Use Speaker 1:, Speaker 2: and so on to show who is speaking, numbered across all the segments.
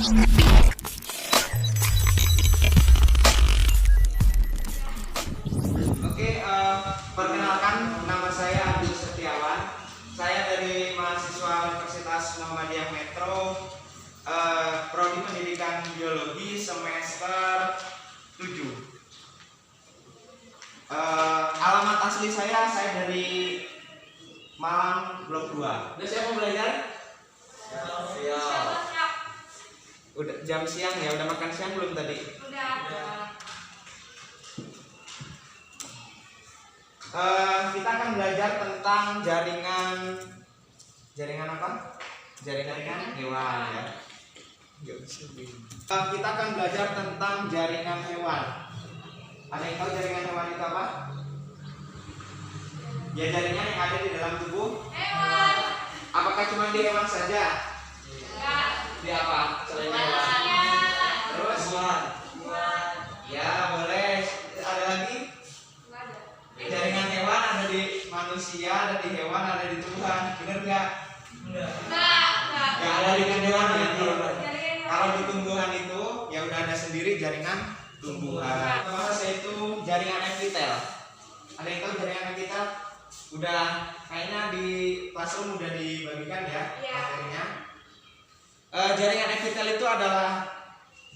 Speaker 1: Perkenalkan, nama saya Abdul Setiawan. Saya dari mahasiswa Universitas Muhammadiyah Metro, prodi Pendidikan Biologi semester 7. Alamat asli saya dari Malang Blok 2. Udah siap mau belajar? Siap. Udah jam siang ya, udah makan siang belum tadi? Udah. Kita akan belajar tentang jaringan apa? Jaringan hewan ya. Kita akan belajar tentang jaringan hewan. Ada yang tahu jaringan hewan itu apa? Ya, jaringan yang ada di dalam tubuh hewan. Apakah cuma di hewan saja? Enggak. Di apa? Selain hewan. Terus? Ya, boleh. Ada lagi? Jaringan hewan ada di manusia, ada di hewan, ada di tumbuhan. Benar nggak? Nggak ada jaringan hewan ya. Kalau di tumbuhan itu ya udah ada sendiri jaringan tumbuhan. Bahasa itu jaringan epitel. Ada yang tahu jaringan epitel? Udah kayaknya di classroom udah dibagikan ya materinya. Jaringan epitel itu adalah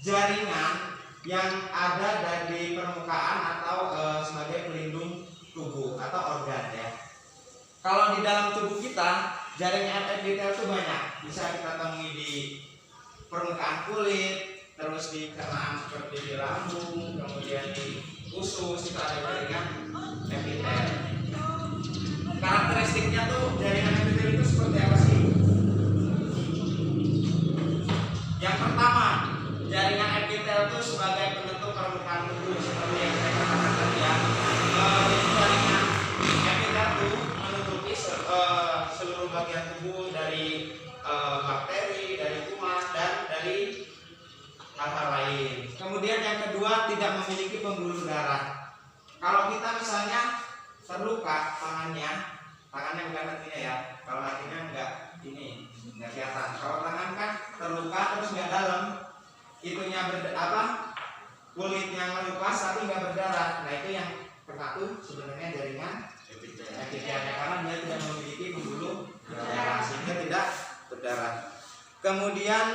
Speaker 1: jaringan yang ada dari permukaan atau sebagai pelindung tubuh atau organ ya. Kalau di dalam tubuh kita jaringan epitel itu banyak. Bisa kita temui di permukaan kulit, terus di cernaan seperti di lambung, kemudian di usus itu ada jaringan epitel. Karakteristiknya tuh jaringan epitel itu seperti apa sih? Yang pertama, jaringan epitel itu sebagai penentu permukaan tubuh seperti yang saya katakan tadi ya. Jaringan epitel itu menutupi seluruh bagian tubuh dari bakteri, dari kuman dan dari hal-hal lain. Kemudian yang kedua, tidak memiliki pembuluh darah. Kalau kita misalnya terluka tangannya bukan hatinya ya. Kalau hatinya enggak kelihatan. Kalau tangan kan terluka terus enggak dalam, itunya kulitnya melupas tapi nggak berdarah. Nah, itu yang kena tuh sebenarnya jaringan epitel karena dia tidak memiliki pembuluh darah sehingga tidak berdarah. Kemudian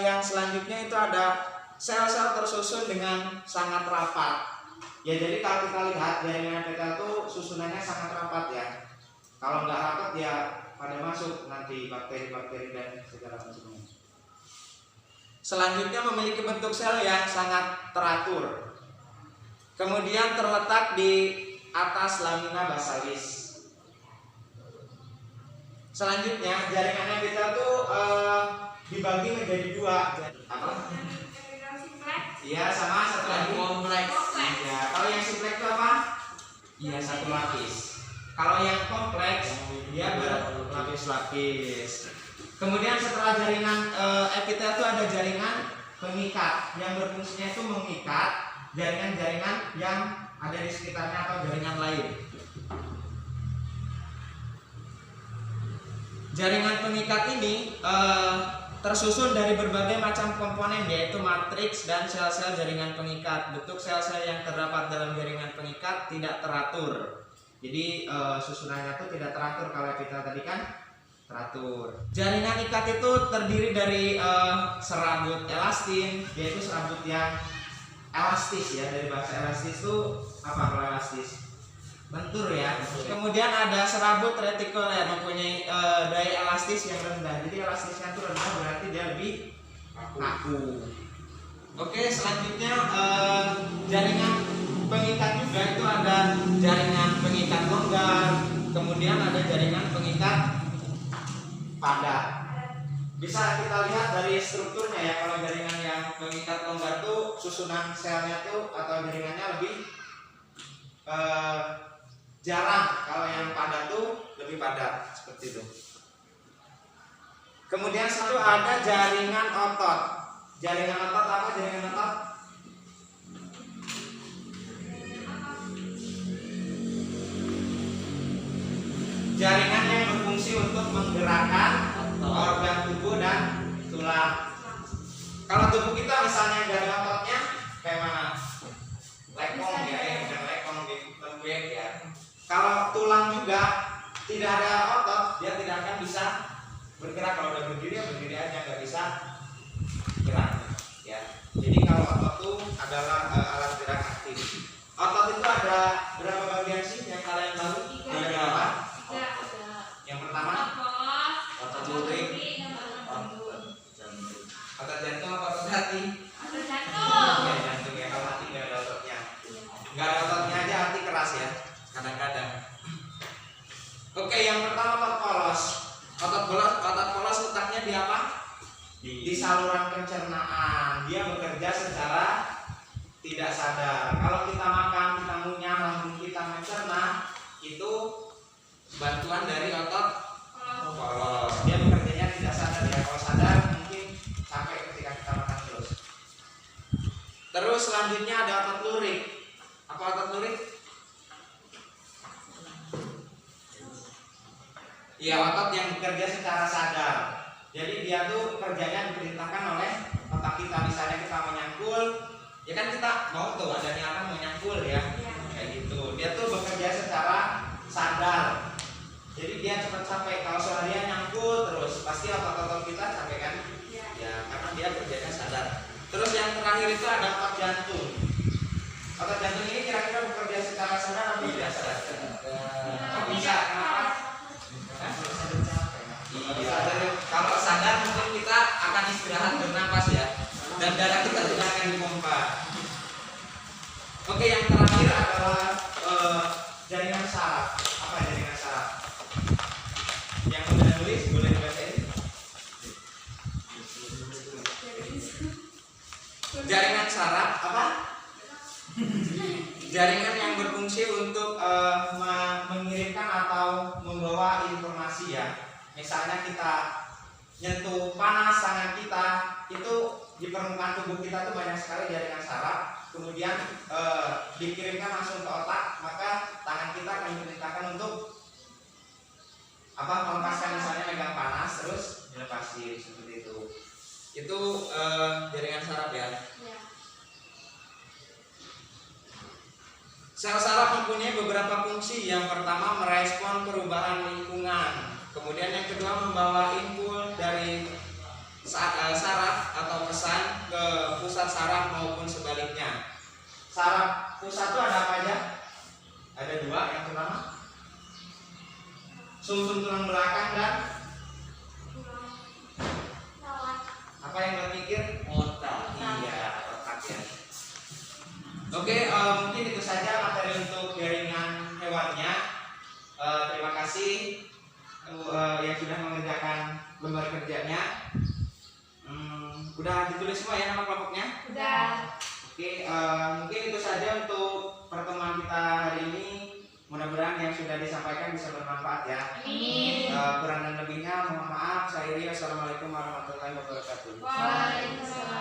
Speaker 1: yang selanjutnya itu ada sel-sel tersusun dengan sangat rapat. Ya, jadi kalau kita lihat jaringan epitel itu susunannya sangat rapat ya. Kalau nggak rapat ya pada masuk nanti bakteri-bakteri dan segala macamnya. Selanjutnya memiliki bentuk sel yang sangat teratur. Kemudian terletak di atas lamina basalis. Selanjutnya jaringan epitel itu dibagi menjadi dua. Apa? Iya, sama satu lagi kompleks. Ya, kalau yang simpleks itu apa? Iya, satu lapis. Kalau yang kompleks dia berlapis-lapis. Kemudian setelah jaringan epitel itu ada jaringan pengikat yang berfungsinya itu mengikat jaringan-jaringan yang ada di sekitarnya atau jaringan lain. Jaringan pengikat ini tersusun dari berbagai macam komponen, yaitu matriks dan sel-sel jaringan pengikat. Bentuk sel-sel yang terdapat dalam jaringan pengikat tidak teratur. Jadi susunannya itu tidak teratur. Kalau epitel tadi kan teratur. Jaringan ikat itu terdiri dari serabut elastin, yaitu serabut yang elastis ya. Dari bahasa elastis itu apa kalau elastis? Lentur ya. Kemudian ada serabut retikuler, mempunyai daya elastis yang rendah. Jadi elastisnya itu rendah berarti dia lebih kaku. Oke, selanjutnya jaringan pengikat juga itu ada jaringan pengikat longgar, kemudian ada jaringan pengikat padat. Bisa kita lihat dari strukturnya ya. Kalau jaringan yang pengikat longgar tuh susunan selnya tuh atau jaringannya lebih jarang. Kalau yang padat tuh lebih padat seperti itu. Kemudian satu ada jaringan otot. Jaringan otot apa? Jaringan otot jaringan yang berfungsi untuk menggerakkan organ tubuh dan tulang. Kalau tubuh kita misalnya nggak ada ototnya, kayak mana? Lekong ya, bukan lekong gitu, lembek ya. Kalau tulang juga tidak ada otot, dia tidak akan bisa bergerak. Kalau udah berdiri ya berdiri aja, nggak bisa gerak ya. Jadi kalau otot itu adalah alat gerak aktif. Otot itu ada berapa bagian sih yang kalian tahu? Ada berapa? Yang pertama otot lurik, otot jantung apa otot hati? Ya jantung ya, kalau hati nggak ada ototnya. Nggak ada ototnya aja hati keras ya kadang-kadang. Oke, yang pertama otot polos. Otot polos letaknya di apa? Di saluran pencernaan. Dia bekerja secara tidak sadar. Kalau kita makan, kita ngunyah, lambung kita mencerna, itu bantuan dari otot polos. Dia bekerjanya tidak sadar ya. Kalau sadar mungkin capek ketika kita makan terus. Terus selanjutnya ada otot lurik. Apa otot lurik? Ya, otot yang bekerja secara sadar. Jadi dia tuh kerjanya diperintahkan oleh otak kita. Misalnya kita mau nyangkul, ya kan kita mau tuh ada niatan mau nyangkul ya, kayak gitu. Dia tuh bekerja secara sadar. Jadi dia cepat capek. Kalau seharian nyangkul terus, pasti otot-otot kita capek kan? Ya, karena dia kerjanya sadar. Terus yang terakhir itu ada otot jantung. Otot jantung ini kira-kira bekerja secara sadar atau tidak sadar? Oh, bisa, kenapa? Iya, kalau sadar mungkin kita akan istirahat bernapas ya, dan darah kita tidak akan dipompa. Oke, yang terakhir adalah jaringan saraf. Apa jaringan saraf? Yang udah nulis boleh dibacain. Jaringan saraf apa? Jaringan yang berfungsi untuk mengirimkan atau membawa informasi ya. Misalnya kita nyentuh panas tangan kita, itu di permukaan tubuh kita tuh banyak sekali jaringan saraf. Kemudian dikirimkan langsung ke otak, maka tangan kita akan diperintahkan untuk melepaskan, misalnya megang panas terus dilepasin seperti itu. Itu jaringan saraf ya. Sel saraf mempunyai beberapa fungsi. Yang pertama merespon perubahan lingkungan. Kemudian yang kedua membawa input dari saraf atau pesan ke pusat saraf maupun sebaliknya. Saraf pusat itu ada apa aja? Ada dua. Yang pertama sumsum tulang belakang dan apa yang berpikir? Otak. Iya, otak ya. Oke, mungkin itu saja materi untuk jaringan hewannya. Terima kasih yang sudah mengerjakan lembar kerjanya. Udah ditulis semua ya nama kelompoknya?
Speaker 2: Udah.
Speaker 1: Oke, mungkin itu saja untuk pertemuan kita hari ini. Mudah-mudahan yang sudah disampaikan bisa bermanfaat ya.
Speaker 2: Amin.
Speaker 1: Kurang dan lebihnya mohon maaf. Saya Iri. Wassalamualaikum warahmatullahi wabarakatuh.
Speaker 2: Waalaikumsalam.